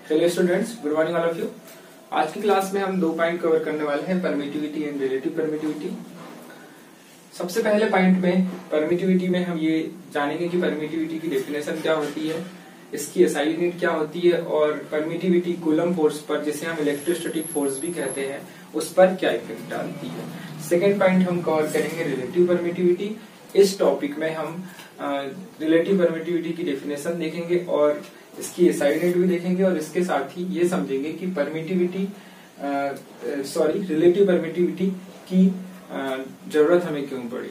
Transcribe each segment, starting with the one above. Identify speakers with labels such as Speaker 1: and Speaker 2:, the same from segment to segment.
Speaker 1: Hello students, good morning all of you. आज की class में हम 2 पॉइंट कवर करने वाले हैं, परमिटिविटी एंड रिलेटिव परमिटिविटी। सबसे पहले पॉइंट में परमिटिविटी में हम ये जानेंगे कि परमिटिविटी की डेफिनेशन क्या होती है, इसकी एसआई यूनिट क्या होती है और परमिटिविटी कूलम फोर्स पर, जिसे हम इलेक्ट्रोस्टैटिक फोर्स भी कहते हैं, उस पर क्या इफेक्ट डालती है। सेकेंड पॉइंट हम कवर करेंगे रिलेटिव परमिटिविटी। इस टॉपिक में हम रिलेटिव परमिटिविटी की डेफिनेशन देखेंगे और इसकी एसआई यूनिट भी देखेंगे और इसके साथ ही ये समझेंगे कि रिलेटिव परमिटिविटी की जरूरत हमें क्यों पड़ी।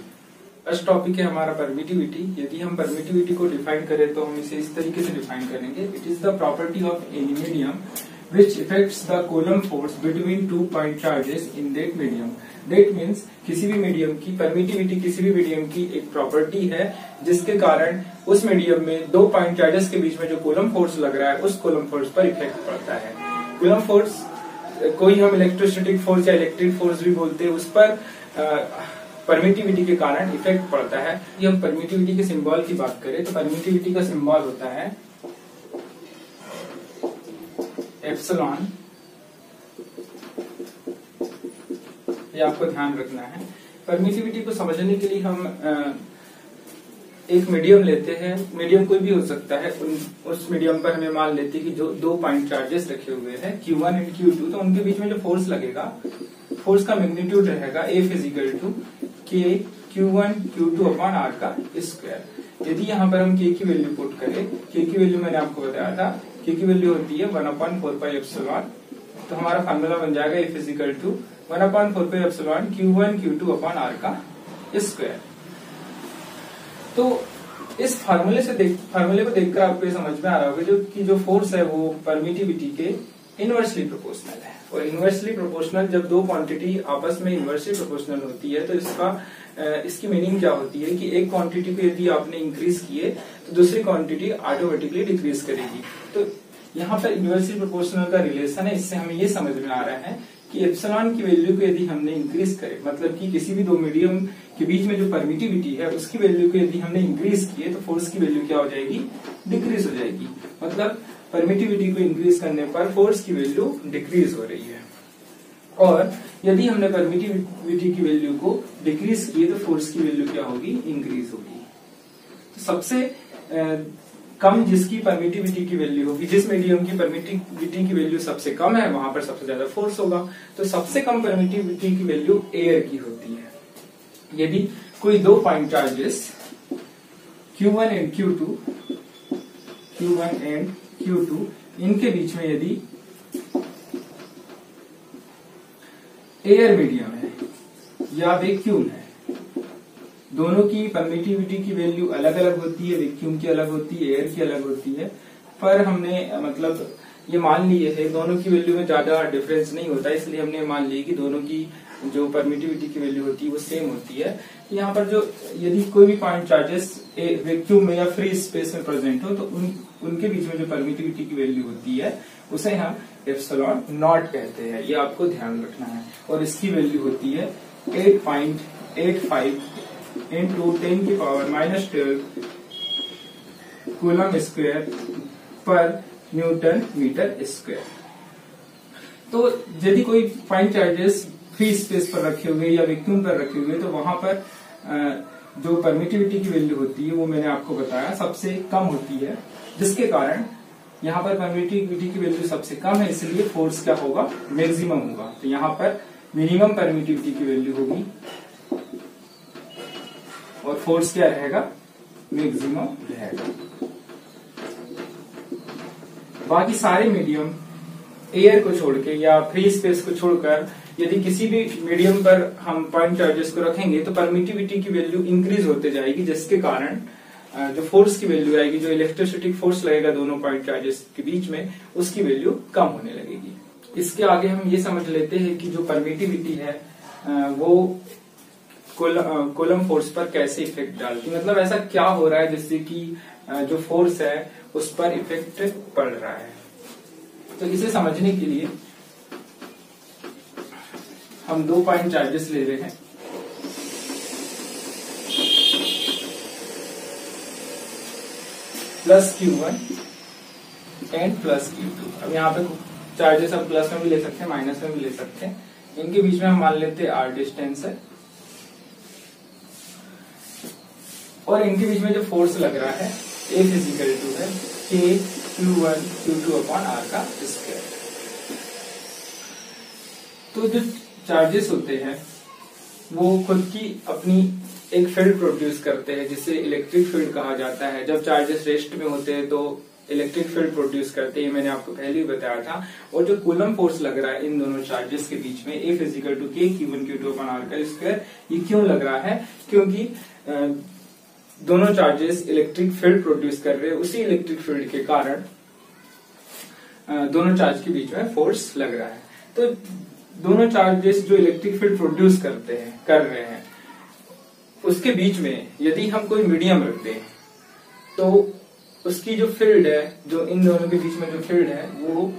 Speaker 1: फर्स्ट टॉपिक है हमारा परमिटिविटी। यदि हम परमिटिविटी को डिफाइन करें तो हम इसे इस तरीके से डिफाइन करेंगे, it is the property of any medium which affects the Coulomb force between 2 point charges in that medium. That means किसी भी मीडियम की परमिटिविटी किसी भी मीडियम की एक प्रॉपर्टी है जिसके कारण उस मीडियम में 2 पॉइंट चार्जेस के बीच में जो कूलम फोर्स लग रहा है उस कूलम फोर्स पर इफेक्ट पड़ता है। कूलम फोर्स कोई हम इलेक्ट्रोस्टैटिक फोर्स या इलेक्ट्रिक फोर्स भी बोलते हैं, उस पर परमिटिविटी के कारण इफेक्ट पड़ता है। यदि हम परमिटिविटी के सिंबल की बात करें तो परमिटिविटी का सिंबल होता है एप्सिलॉन। ये आपको ध्यान रखना है। परमिटिविटी को समझने के लिए हम एक मीडियम लेते हैं, मीडियम कोई भी हो सकता है। उस मीडियम पर हमें मान लेते हैं कि जो 2 पॉइंट चार्जेस रखे हुए हैं Q1 एंड Q2, तो उनके बीच में जो फोर्स लगेगा, फोर्स का मैग्नीट्यूड रहेगा F = K Q1 Q2 upon R का स्क्वायर। यदि यहाँ पर हम K की वैल्यू पुट करें, K की वैल्यू मैंने आपको बताया था, K की वैल्यू होती है 1/4πε, तो हमारा फार्मूला बन जाएगा F = 1/4πε Q1 Q2 upon R का स्क्वायर। तो इस फार्मूले को देखकर आपको ये समझ में आ रहा होगा जो फोर्स है वो परमिटिविटी के इनवर्सली प्रोपोर्शनल है। और इनवर्सली प्रोपोर्शनल, जब 2 क्वांटिटी आपस में इनवर्सली प्रोपोर्शनल होती है तो इसकी मीनिंग क्या होती है कि एक क्वांटिटी को यदि आपने इंक्रीज किए तो दूसरी क्वांटिटी ऑटोमेटिकली डिक्रीज करेगी। तो यहाँ पर इनवर्सली प्रोपोर्शनल का रिलेशन है। इससे हमें ये समझ में आ रहा है कि एप्सिलॉन की वैल्यू को यदि हमने इंक्रीज करे, मतलब कि किसी भी 2 मीडियम के बीच में जो परमिटिविटी है उसकी वैल्यू को यदि हमने इंक्रीज किए तो फोर्स की वैल्यू क्या हो जाएगी, डिक्रीज हो जाएगी। मतलब परमिटिविटी को इंक्रीज करने पर फोर्स की वैल्यू डिक्रीज हो रही है, और यदि हमने परमिटिविटी की वैल्यू को डिक्रीज किए तो फोर्स की वैल्यू क्या होगी, इंक्रीज होगी। तो सबसे कम जिसकी परमिटिविटी की वैल्यू होगी, जिस मीडियम की परमिटिविटी की वैल्यू सबसे कम है, वहां पर सबसे ज्यादा फोर्स होगा। तो सबसे कम परमिटिविटी की वैल्यू एयर की होती है। यदि कोई 2 point charges Q1 and Q2 इनके बीच में यदि एयर मीडियम है या वैक्यूम है, दोनों की परमिटिविटी की वैल्यू अलग अलग होती है, वैक्यूम की अलग होती है, एयर की अलग होती है, पर हमने मतलब ये मान लिए है दोनों की वैल्यू में ज्यादा डिफरेंस नहीं होता, इसलिए हमने मान लिया कि दोनों की जो परमिटिविटी की वैल्यू होती है वो सेम होती है। यहाँ पर जो यदि कोई भी पॉइंट चार्जेस वैक्यूम में या फ्री स्पेस में प्रेजेंट हो तो उनके बीच में जो परमिटिविटी की वैल्यू होती है उसे हम एप्सिलॉन नॉट कहते हैं। ये आपको ध्यान रखना है। और इसकी वैल्यू होती है 8.85 × 10⁻⁻12 कूलम स्क्वायर पर न्यूटन मीटर स्क्वायर। तो यदि कोई पॉइंट चार्जेस फ्री स्पेस पर रखे हुए या वैक्यूम पर रखे हुए तो वहां पर जो परमिटिविटी की वैल्यू होती है वो मैंने आपको बताया सबसे कम होती है, जिसके कारण यहाँ पर परमिटिविटी की वैल्यू सबसे कम है, इसलिए फोर्स क्या होगा, मैक्सिमम होगा। तो यहाँ पर मिनिमम परमिटिविटी की वैल्यू होगी और फोर्स क्या रहेगा, मैक्सिमम रहेगा। बाकी सारे मीडियम एयर को छोड़ के या फ्री स्पेस को छोड़कर यदि किसी भी मीडियम पर हम पॉइंट चार्जेस को रखेंगे तो परमिटिविटी की वैल्यू इंक्रीज होते जाएगी, जिसके कारण जो फोर्स की वैल्यू आएगी, जो इलेक्ट्रोस्टैटिक फोर्स लगेगा दोनों पॉइंट चार्जेस के बीच में, उसकी वैल्यू कम होने लगेगी। इसके आगे हम ये समझ लेते हैं कि जो परमिटिविटी है वो कूलम फोर्स पर कैसे इफेक्ट डालती है। मतलब ऐसा क्या हो रहा है जिससे कि जो फोर्स है उस पर इफेक्ट पड़ रहा है। तो इसे समझने के लिए हम 2 पॉइंट चार्जेस ले रहे हैं। Plus Q1 and plus Q2। अब यहाँ पे चार्जेस हम प्लस में भी ले सकते हैं, माइनस में भी ले सकते हैं। इनके बीच में हम मान लेते हैं R डिस्टेंस है, और इनके बीच में जो फोर्स लग रहा है F फिजिकल टू है K Q1 Q2 upon R का स्क्वायर। तो जो चार्जेस होते हैं वो खुद की अपनी एक फील्ड प्रोड्यूस करते हैं जिसे इलेक्ट्रिक फील्ड कहा जाता है। जब चार्जेस रेस्ट में होते हैं तो इलेक्ट्रिक फील्ड प्रोड्यूस करते हैं, मैंने आपको पहले ही बताया था। और जो कूलम फोर्स लग रहा है इन दोनों चार्जेस के बीच में F physical to K Q1 Q2 upon R का स्क्वायर, ये क्यों लग रहा है? क्योंकि दोनों चार्जेस इलेक्ट्रिक फील्ड प्रोड्यूस कर रहे हैं, उसी इलेक्ट्रिक फील्ड के कारण दोनों चार्ज के बीच में फोर्स लग रहा है। तो दोनों चार्जेस जो इलेक्ट्रिक फील्ड प्रोड्यूस कर रहे हैं उसके बीच में यदि हम कोई मीडियम रख दें तो उसकी जो फील्ड है, जो इन दोनों के बीच में जो फील्ड है वो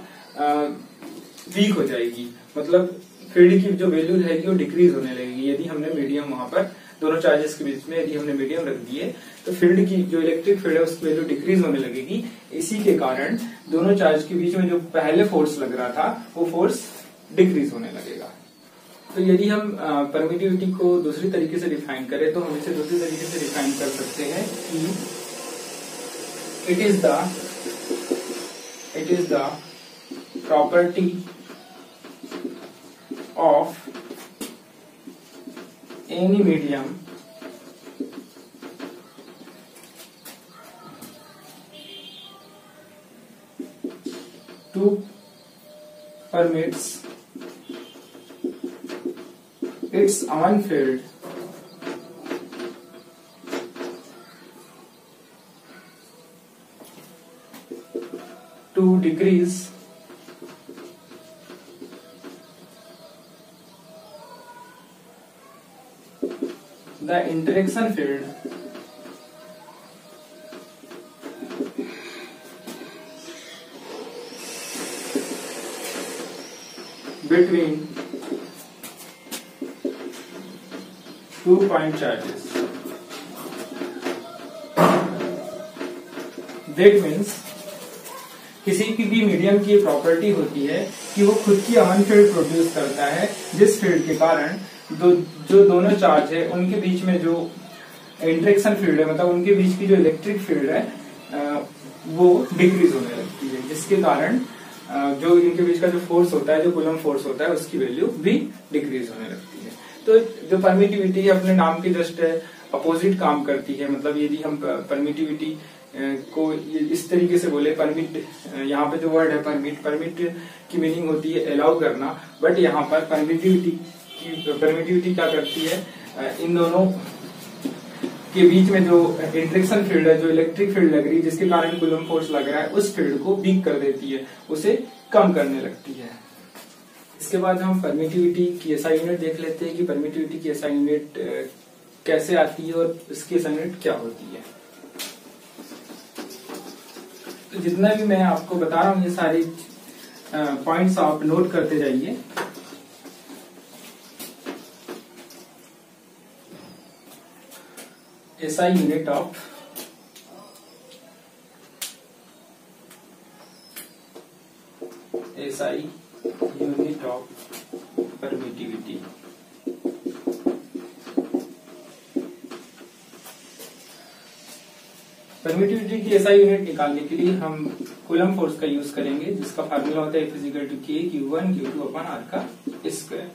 Speaker 1: वीक हो जाएगी, मतलब फील्ड की जो वैल्यू रहेगी वो डिक्रीज होने लगेगी। यदि हमने मीडियम वहां पर दोनों चार्जेस के बीच में यदि हमने मीडियम रख दिए तो फील्ड की जो इलेक्ट्रिक फील्ड है उसकी वैल्यू डिक्रीज होने लगेगी। इसी के कारण दोनों चार्ज के बीच में जो पहले फोर्स लग रहा था वो फोर्स डिक्रीज होने लगेगा। तो यदि हम परमिटिविटी को दूसरी तरीके से डिफाइन करें तो हम इसे दूसरी तरीके से डिफाइन कर सकते हैं कि it is the property of any medium to permits its own field to decrease the interaction field between two point charges. That means किसी की भी मीडियम की प्रॉपर्टी होती है कि वो खुद की ओन फील्ड प्रोड्यूस करता है, जिस फील्ड के कारण जो दोनों चार्ज है उनके बीच में जो इंटरेक्शन फील्ड है, मतलब उनके बीच की जो इलेक्ट्रिक फील्ड है वो डिक्रीज होने लगती है, जिसके कारण जो इनके बीच का जो फोर्स होता है, जो कूलम फोर्स होता है, उसकी वैल्यू भी डिक्रीज होने लगती है। तो जो परमिटिविटी है अपने नाम के जस्ट अपोजिट काम करती है। मतलब यदि हम परमिटिविटी को इस तरीके से बोले, परमिट, यहाँ पे जो वर्ड है परमिट की मीनिंग होती है अलाउ करना, बट यहाँ पर परमिटिविटी क्या करती है, इन दोनों के बीच में जो इंटरेक्शन फील्ड है, जो इलेक्ट्रिक फील्ड लग रही है, जिसके कारण कूलम फोर्स लग रहा है, उस फील्ड को वीक कर देती है, उसे कम करने लगती है। इसके बाद हम परमिटिविटी की एसआई यूनिट देख लेते हैं कि परमिटिविटी की एसआई यूनिट कैसे आती है और इसकी एसआई यूनिट क्या होती है। तो जितना भी मैं आपको बता रहा हूं ये सारी पॉइंट्स आप नोट करते जाइए। SI unit of permittivity। Permittivity की SI यूनिट निकालने के लिए हम कूलम फोर्स का यूज करेंगे, जिसका फार्मूला होता है F is equal to K Q1 Q2 upon R का स्क्वायर।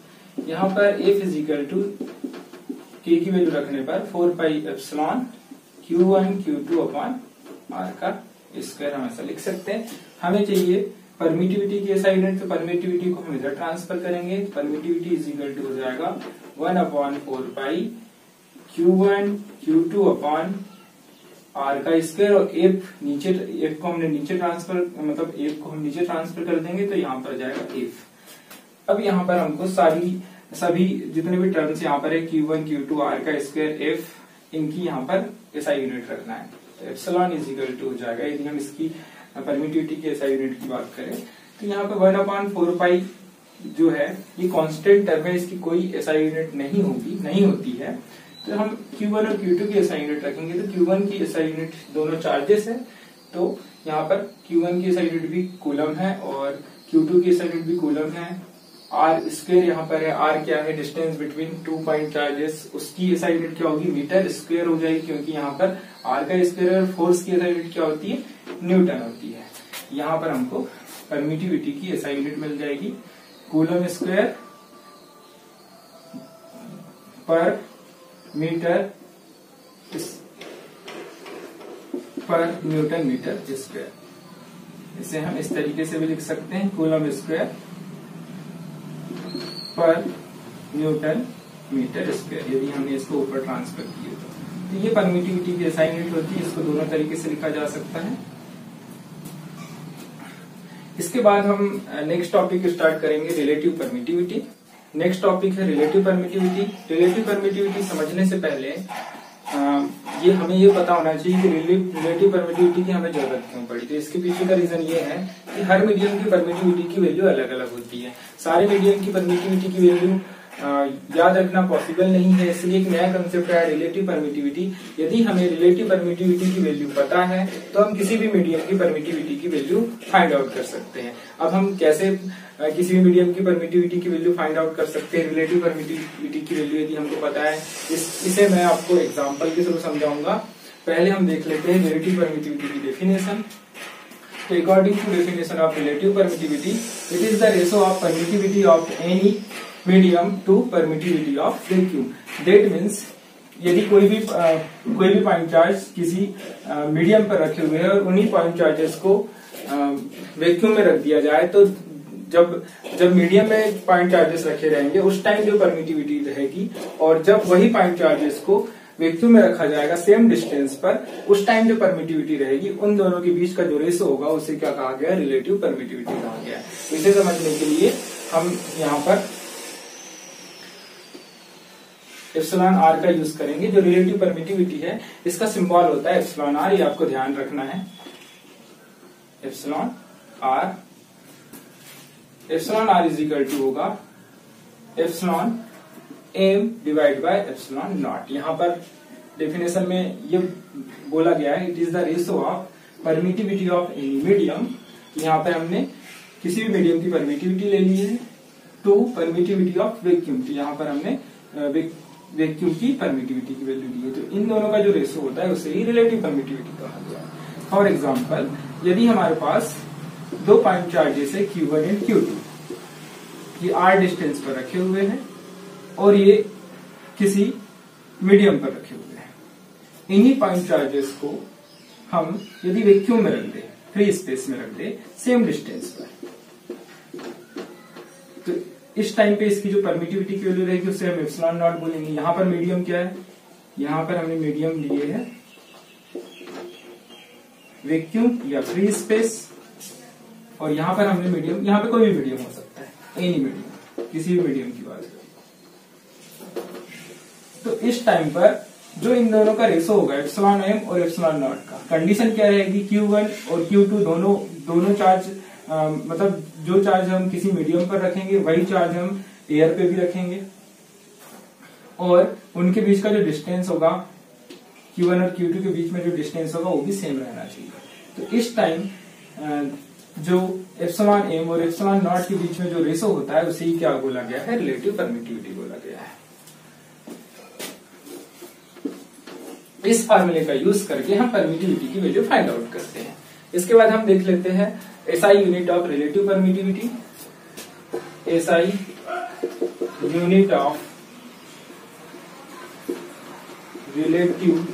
Speaker 1: यहाँ पर F इजिकल टू K की वैल्यू रखने पर 4 pi epsilon Q1 Q2 upon R का स्क्वायर हम ऐसा लिख सकते हैं। हमें चाहिए परमिटिविटी की SI यूनिट, तो परमिटिविटी को हम इधर ट्रांसफर करेंगे। परमिटिविटी इज इक्वल टू हो जाएगा 1/4 पाई Q1 Q2 अपॉन R का स्क्वायर, और F को हमने नीचे ट्रांसफर, मतलब F को हम नीचे ट्रांसफर कर देंगे तो यहाँ पर जाएगा F। अब यहाँ पर हमको सभी जितने भी टर्म्स यहाँ पर है Q1 Q2 R का स्क्वायर F, इनकी यहाँ पर SI यूनिट रखना है। तो एप्सिलॉन इज इक्वल टू हो जाएगा, यदि हम इसकी परमिटिविटी की SI यूनिट की बात करें तो यहाँ पे 1/4 पाई जो है ये कांस्टेंट टर्म है, इसकी कोई SI यूनिट नहीं होती है। तो हम Q1 और Q2 की SI यूनिट रखेंगे। तो Q1 की SI यूनिट दोनों चार्जेस है, तो यहाँ पर Q1 की SI यूनिट भी कूलम है और Q2 की SI यूनिट भी कूलम है। R स्क्वायर यहाँ पर है, R क्या है, डिस्टेंस बिटवीन 2 पॉइंट चार्जेस, उसकी SI यूनिट क्या होगी, मीटर स्क्वायर हो जाएगी, क्योंकि यहाँ पर R का स्क्वायर और फोर्स की SI यूनिट क्या होती है, न्यूटन होती है। यहाँ पर हमको परमिटिविटी की SI यूनिट मिल जाएगी कूलम स्क्वायर पर मीटर पर न्यूटन मीटर स्क्वायर। इसे हम इस तरीके से भी लिख सकते हैं, कूलम स्क्वायर पर न्यूटन मीटर स्क्वायर, यदि हमने इसको ऊपर ट्रांसफर किए तो ये परमिटिविटी की SI यूनिट होती है। इसको दोनों तरीके से लिखा जा सकता है। इसके बाद हम नेक्स्ट टॉपिक स्टार्ट करेंगे, रिलेटिव परमिटिविटी। नेक्स्ट टॉपिक है रिलेटिव परमिटिविटी। रिलेटिव परमिटिविटी समझने से पहले ये हमें ये पता होना चाहिए कि रिलेटिव परमिटिविटी की हमें जरूरत क्यों पड़ी। तो इसके पीछे का रीजन ये है कि हर मीडियम की परमिटिविटी की वैल्यू अलग अलग होती है। सारे मीडियम की परमिटिविटी की वैल्यू याद रखना पॉसिबल नहीं है, इसलिए एक नया कंसेप्ट है रिलेटिव परमिटिविटी। यदि हमें रिलेटिव परमिटिविटी की वैल्यू पता है तो हम किसी भी मीडियम की परमिटिविटी की वैल्यू फाइंड आउट कर सकते हैं। अब हम कैसे किसी भी मीडियम की परमिटिविटी की वैल्यू फाइंड आउट कर सकते हैं, रिलेटिव परमिटिविटी की वैल्यू यदि हमको पता है, इसे मैं आपको एग्जाम्पल के थ्रू समझाऊंगा। पहले हम देख लेते हैं रिलेटिव परमिटिविटी की डेफिनेशन। तो according to definition of relative permittivity, it is the ratio of permittivity of any medium to permittivity of vacuum. That means यदि कोई भी पॉइंट चार्ज किसी मीडियम पर रखे हुए हैं और उन्हीं पॉइंट चार्जेस को वैक्यूम में रख दिया जाए, तो जब मीडियम में पॉइंट चार्जेस रखे रहेंगे उस टाइम जो परमिटिविटी रहेगी, और जब वही पॉइंट चार्जेस को वैक्यूम में रखा जाएगा सेम डिस्टेंस पर, उस टाइम जो परमिटिविटी रहेगी, उन दोनों के बीच का जो रेशो होगा उसे क्या कहा गया, रिलेटिव परमिटिविटी कहा गया। इसे समझने के लिए हम यहाँ पर एप्सिलॉन आर का यूज करेंगे। जो रिलेटिव परमिटिविटी है इसका सिंबल होता है एप्सिलॉन आर, ये आपको ध्यान रखना है। Epsilon are is equal to होगा epsilon M divide by epsilon not. यहाँ पर डेफिनेशन में ये बोला गया है, it is the ratio of permittivity of any medium. यहाँ पर हमने किसी भी मीडियम की परमिटिविटी ले ली है टू परमिटिविटी ऑफ वैक्यूम। तो यहाँ पर हमने वैक्यूम की परमिटिविटी की वैल्यू दी है। तो इन दोनों का जो रेशो होता है उसे ही रिलेटिव परमिटिविटी कहा गया है। फॉर एग्जाम्पल, यदि हमारे पास दो पॉइंट चार्जेस है Q1 एंड Q2, ये R डिस्टेंस पर रखे हुए हैं और ये किसी मीडियम पर रखे हुए हैं, इन्हीं पॉइंट चार्जेस को हम यदि वैक्यूम में रख दे, फ्री स्पेस में रख दे, सेम डिस्टेंस पर, तो इस टाइम पे इसकी जो परमिटिविटी की वैल्यू रहेगी उसे हम एप्सिलॉन नॉट बोलेंगे। यहाँ पर मीडियम क्या है, यहाँ पर हमने मीडियम लिए है वैक्यूम या फ्री स्पेस, और यहाँ पर हमने मीडियम, यहाँ पे कोई भी मीडियम हो सकता है, एनी मीडियम, किसी भी मीडियम की बात करें। तो इस टाइम पर जो इन दोनों का रेशो होगा एप्सिलॉन एम और एप्सिलॉन नॉट का, कंडीशन क्या रहेगी, Q1 और Q2 दोनों चार्ज मतलब जो चार्ज हम किसी मीडियम पर रखेंगे वही चार्ज हम एयर पे भी रखेंगे, और उनके बीच का जो डिस्टेंस होगा Q1 और Q2 के बीच में जो डिस्टेंस होगा वो भी सेम रहना चाहिए। तो इस टाइम जो एप्सिलॉन एम और एप्सिलॉन नॉट के बीच में जो रेशो होता है उसे ही क्या बोला गया है, रिलेटिव परमिटिविटी बोला गया है। इस फार्मूले का यूज करके हम परमिटिविटी की वैल्यू फाइंड आउट करते हैं। इसके बाद हम देख लेते हैं SI unit of relative permittivity. SI unit of relative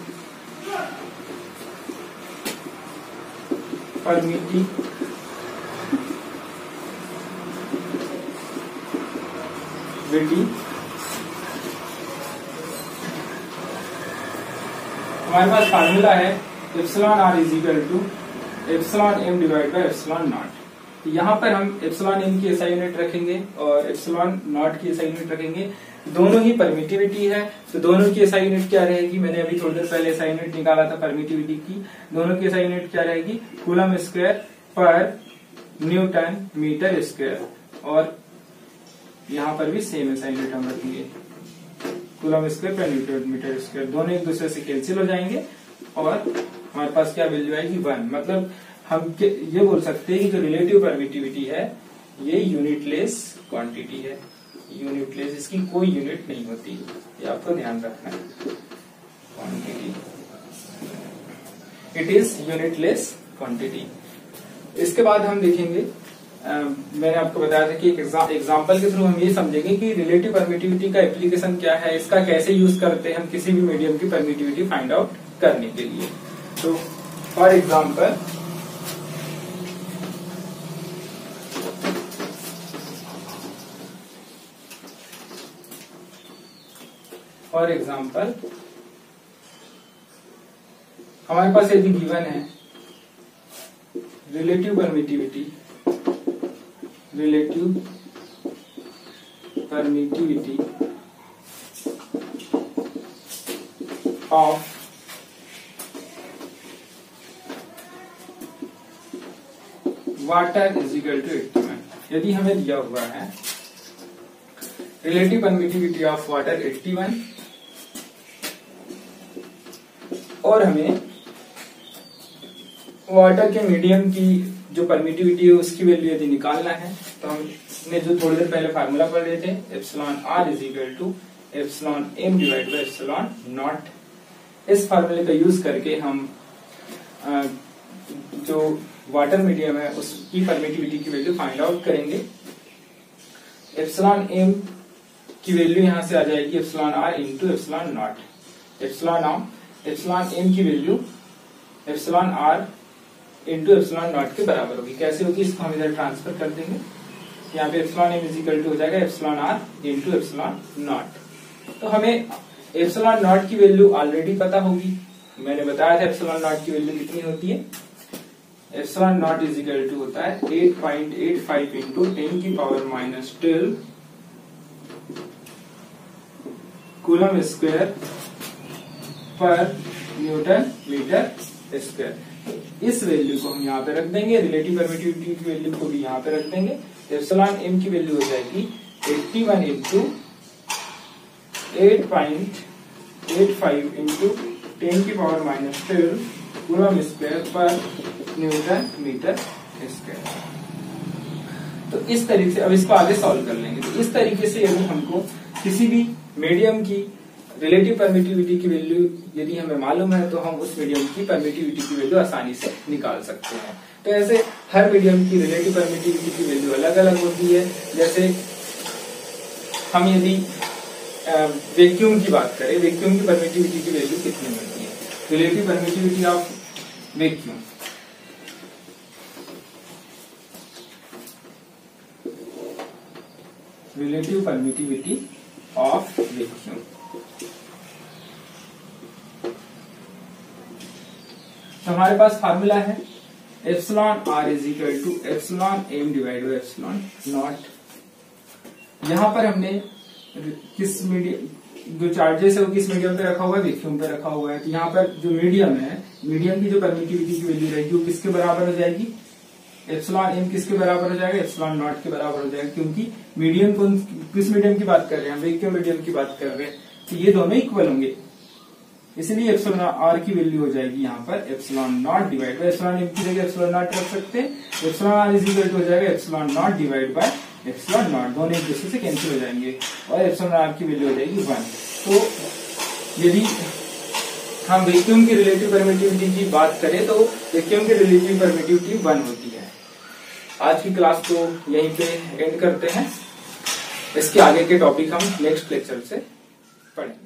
Speaker 1: permittivity हमारे पास फार्मूला है epsilon are is equal to epsilon M divide by epsilon not. यहाँ पर हम एप्सिलॉन एम की SI यूनिट रखेंगे और एप्सिलॉन नॉट की SI यूनिट रखेंगे। दोनों ही परमिटिविटी है, तो दोनों की SI यूनिट क्या रहेगी, मैंने अभी थोड़ी देर पहले SI यूनिट निकाला था परमिटिविटी की। दोनों की SI यूनिट क्या रहेगी, कूलम स्क्वायर पर न्यूटन मीटर स्क्वायर, और यहाँ पर भी सेम SI यूनिट हम रखेंगे, कूलम स्क्वायर पर न्यूटन मीटर स्क्वायर। दोनों एक दूसरे से कैंसिल हो जाएंगे और हमारे पास क्या वैल्यू आएगी 1। मतलब हम ये बोल सकते हैं कि जो रिलेटिव परमिटिविटी है ये यूनिटलेस क्वांटिटी है। यूनिटलेस, इसकी कोई यूनिट नहीं होती, ये आपको ध्यान रखना है। Quantity, it is unitless quantity. इसके बाद हम देखेंगे, मैंने आपको बताया था कि एक एग्जाम्पल के थ्रू हम ये समझेंगे कि रिलेटिव परमिटिविटी का एप्लीकेशन क्या है, इसका कैसे यूज करते हैं हम किसी भी मीडियम की परमिटिविटी फाइंड आउट करने के लिए। तो फॉर एग्जाम्पल, हमारे पास यदि गिवन है relative permittivity of water is equal to 81। यदि हमें दिया हुआ है रिलेटिव परमिटिविटी ऑफ वाटर 81 और हमें वाटर के मीडियम की जो परमिटिविटी है उसकी वैल्यू यदि निकालना है, तो हमने जो थोड़ी देर पहले फार्मूला पढ़ रहे थे, epsilon are is equal to epsilon M divide by epsilon nought. इस फार्मूले का यूज करके हम जो वाटर मीडियम है उसकी परमिटिविटी की वैल्यू फाइंड आउट करेंगे। एप्सिलॉन एम की वैल्यू यहां से आ जाएगी epsilon are into epsilon naught. Epsilon M की value epsilon are into epsilon naught के बराबर होगी। कैसे होगी, इसको हम इधर ट्रांसफर कर देंगे। यहाँ पे epsilon M is equal to हो जाएगा epsilon are into epsilon nought. तो हमें एप्सिलॉन नॉट की वैल्यू ऑलरेडी पता होगी, मैंने बताया था एप्सिलॉन नॉट की वैल्यू कितनी होती है। Epsilon nought is equal to होता है 8.85 इंटू 10 की पावर माइनस 12 कूलम स्क्वायर पर न्यूटन मीटर स्क्वायर। इस वैल्यू को हम यहाँ पे रख देंगे, रिलेटिव परमिटिविटी की वैल्यू को भी यहाँ पे रख देंगे। एप्सिलॉन एम की वैल्यू हो जाएगी 81 इंटू 8.85 इंटू 10 की पावर माइनस 12 कूलम स्क्वायर पर न्यूटन मीटर स्क्वायर। तो इस तरीके से अब इसको आगे सॉल्व कर लेंगे। तो इस तरीके से यदि हमको किसी भी मीडियम की रिलेटिव परमिटिविटी की वैल्यू यदि हमें मालूम है तो हम उस मीडियम की परमिटिविटी की वैल्यू आसानी से निकाल सकते हैं। तो ऐसे हर मीडियम की रिलेटिव परमिटिविटी की वैल्यू अलग अलग होती है। जैसे हम यदि वैक्यूम की बात करें, वैक्यूम की परमिटिविटी की वैल्यू कितनी मिलती है, रिलेटिव परमिटिविटी ऑफ वैक्यूम तो हमारे पास फार्मूला है epsilon are is equal to epsilon M divide by epsilon nought. यहां पर हमने किस मीडियम जो चार्जेस है वो किस मीडियम पे रखा हुआ है, वैक्यूम पे रखा हुआ है। तो यहाँ पर जो मीडियम है, मीडियम की जो परमिटिविटी की वैल्यू रहेगी वो किसके बराबर हो जाएगी, एप्सिलॉन एम किसके बराबर हो जाएगा, एप्सिलॉन नॉट के बराबर हो जाएगा। क्योंकि मीडियम किस मीडियम की बात कर रहे हैं, वैक्यूम मीडियम की बात कर रहे हैं, तो ये दोनों इक्वल होंगे। इसलिए एप्सिलॉन आर की वैल्यू हो जाएगी यहाँ पर epsilon nought divide by epsilon M की जगह एप्सिलॉन नॉट रख सकते हैं। Epsilon are is equal to हो जाएगा epsilon nought divide by epsilon nought, दोनों एक दूसरे से कैंसिल हो जाएंगे और एप्सिलॉन आर की वैल्यू हो जाएगी 1। तो यदि हम वैक्यूम की रिलेटिव परमिटिविटी की बात करें तो वैक्यूम की रिलेटिव परमिटिविटी 1 होती है। आज की क्लास को यहीं पे एंड करते हैं। इसके आगे के टॉपिक हम नेक्स्ट लेक्चर से पढ़ेंगे।